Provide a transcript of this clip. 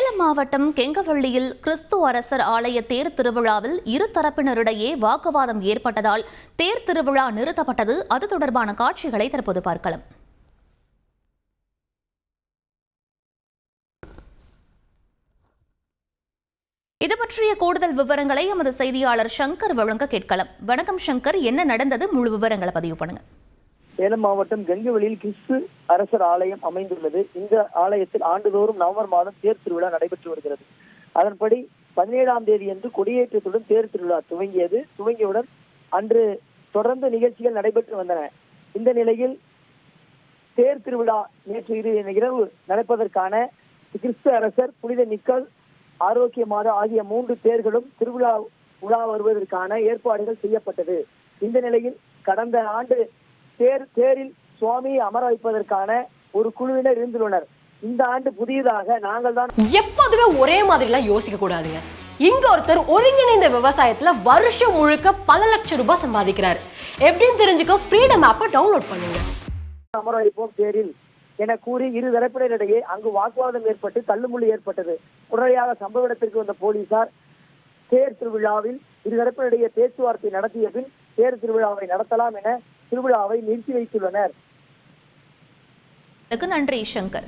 சேலம் மாவட்டம் கெங்கவள்ளியில் கிறிஸ்து அரசர் ஆலய தேர் திருவிழாவில் இரு தரப்பினரிடையே வாக்குவாதம் ஏற்பட்டதால் தேர் திருவிழா நிறுத்தப்பட்டது. அது தொடர்பான காட்சிகளை தற்போது பார்க்கலாம். இது பற்றிய கூடுதல் விவரங்களை எமது செய்தியாளர் சங்கர் வழங்க கேட்கலாம். வணக்கம் சங்கர், என்ன நடந்தது? முழு விவரங்களை பதிவு பண்ணுங்க. சேலம் மாவட்டம் கெங்கவெளியில் கிறிஸ்து அரசர் ஆலயம் அமைந்துள்ளது. இந்த ஆலயத்தில் ஆண்டுதோறும் நவம்பர் மாதம் தேர் திருவிழா நடைபெற்று வருகிறது. அதன்படி 17ஆம் தேதி அன்று கொடியேற்றத்துடன் தேர் திருவிழா துவங்கியவுடன் அன்று தொடர்ந்து நிகழ்ச்சிகள் நடைபெற்று வந்தன. இந்த நிலையில் தேர் திருவிழா நேற்று இரவு நடப்பதற்கான கிறிஸ்து அரசர், புனித நிக்கல், ஆரோக்கிய மாதா ஆகிய 3 தேர்களும் திருவிழா உலா வருவதற்கான ஏற்பாடுகள் செய்யப்பட்டது. இந்த நிலையில் கடந்த ஆண்டு தேரில் சுவாமியை அமர வைப்பதற்கான ஒரு குழுவினர் இருந்துள்ளனர். இந்த ஆண்டு புதியதாக நாங்கள் தான் எப்போதுமே ஒரே மாதிரி எல்லாம் யோசிக்க கூடாதுங்க. இங்க ஒருத்தர் ஒருங்கிணைந்த விவசாயத்துல வருஷம் முழுக்க பல லட்சம் ரூபாய் சம்பாதிக்கிறார். எப்படின்னு தெரிஞ்சுக்க ஃப்ரீடம் ஆப்பை டவுன்லோட் பண்ணுங்க. அமர வைப்போம் தேரில் என கூறி இரு தரப்பினரிடையே அங்கு வாக்குவாதம் ஏற்பட்டு தள்ளுமுள்ளு ஏற்பட்டது. உடனடியாக சம்பவ இடத்திற்கு வந்த போலீசார் தேர் திருவிழாவில் இரு தரப்பினரிடையே பேச்சுவார்த்தை நடத்திய பின் தேர் திருவிழாவை நடத்தலாம் என திருவிழாவை நிறுத்தி வைத்துள்ளனர். நன்றி சங்கர்.